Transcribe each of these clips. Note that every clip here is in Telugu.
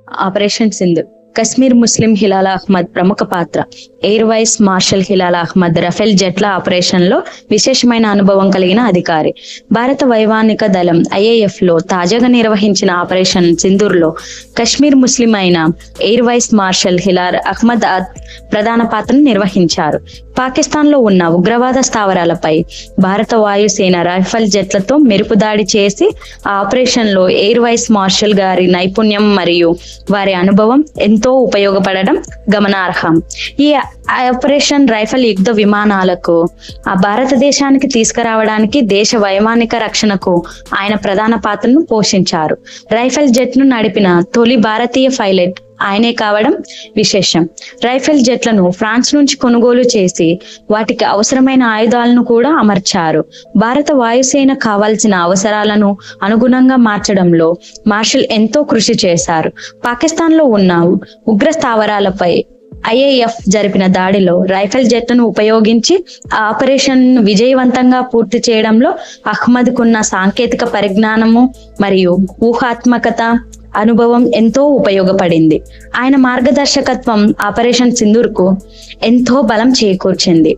ఆపరేషన్ సింధూర్. కశ్మీర్ ముస్లిం హిలాల్ అహ్మద్ ప్రముఖ పాత్ర. Air vice marshal Hilal Ahmed Rafale జెట్ల ఆపరేషన్ లో విశేషమైన అనుభవం కలిగిన అధికారి. భారత వైమానిక దళం IAF లో తాజాగా నిర్వహించిన ఆపరేషన్ సింధూర్ లో కశ్మీర్ ముస్లిం అయిన air vice marshal Hilal Ahmed ప్రధాన పాత్రను నిర్వహించారు. పాకిస్తాన్ లో ఉన్న ఉగ్రవాద స్థావరాలపై భారత వాయుసేన రైఫల్ జెట్లతో మెరుపు దాడి చేసి ఆ ఆపరేషన్ లో ఎయిర్ వైస్ మార్షల్ గారి నైపుణ్యం మరియు వారి అనుభవం ఎంతో ఉపయోగపడడం గమనార్హం. ఈ ఆపరేషన్ రైఫల్ యుద్ధ విమానాలకు ఆ భారతదేశానికి తీసుకురావడానికి దేశ వైమానిక రక్షణకు ఆయన ప్రధాన పాత్రను పోషించారు. రైఫల్ జెట్ ను నడిపిన తొలి భారతీయ పైలట్ ఆయనే కావడం విశేషం. రైఫిల్ జెట్లను ఫ్రాన్స్ నుంచి కొనుగోలు చేసి వాటికి అవసరమైన ఆయుధాలను కూడా అమర్చారు. భారత వాయుసేన కావాల్సిన అవసరాలను అనుగుణంగా మార్చడంలో మార్షల్ ఎంతో కృషి చేశారు. పాకిస్తాన్ లో ఉన్న ఉగ్ర స్థావరాలపై IAF జరిపిన దాడిలో రైఫిల్ జెట్లను ఉపయోగించి ఆ ఆపరేషన్ విజయవంతంగా పూర్తి చేయడంలో అహ్మద్ కున్న సాంకేతిక పరిజ్ఞానము మరియు ఊహాత్మకత అనుభవం ఎంతో ఉపయోగపడింది. ఆయన మార్గదర్శకత్వం ఆపరేషన్ సింధూర్ కు ఎంతో బలం చేకూర్చింది.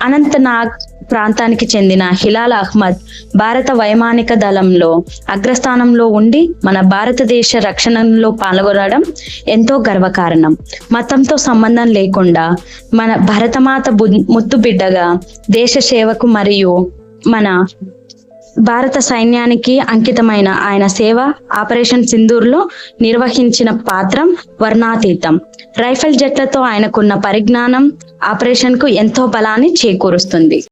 అనంతనాగ్ ప్రాంతానికి చెందిన హిలాల్ అహ్మద్ భారత వైమానిక దళంలో అగ్రస్థానంలో ఉండి మన భారతదేశ రక్షణలో పాల్గొనడం ఎంతో గర్వకారణం. మతంతో సంబంధం లేకుండా మన భరతమాత ముద్దు బిడ్డగా దేశ సేవకు మరియు మన భారత సైన్యానికి అంకితమైన ఆయన సేవ ఆపరేషన్ సింధూర్ లో నిర్వహించిన పాత్ర వర్ణాతీతం. రైఫిల్ జెట్లతో ఆయనకున్న పరిజ్ఞానం ఆపరేషన్ కు ఎంతో బలాన్ని చేకూరుస్తుంది.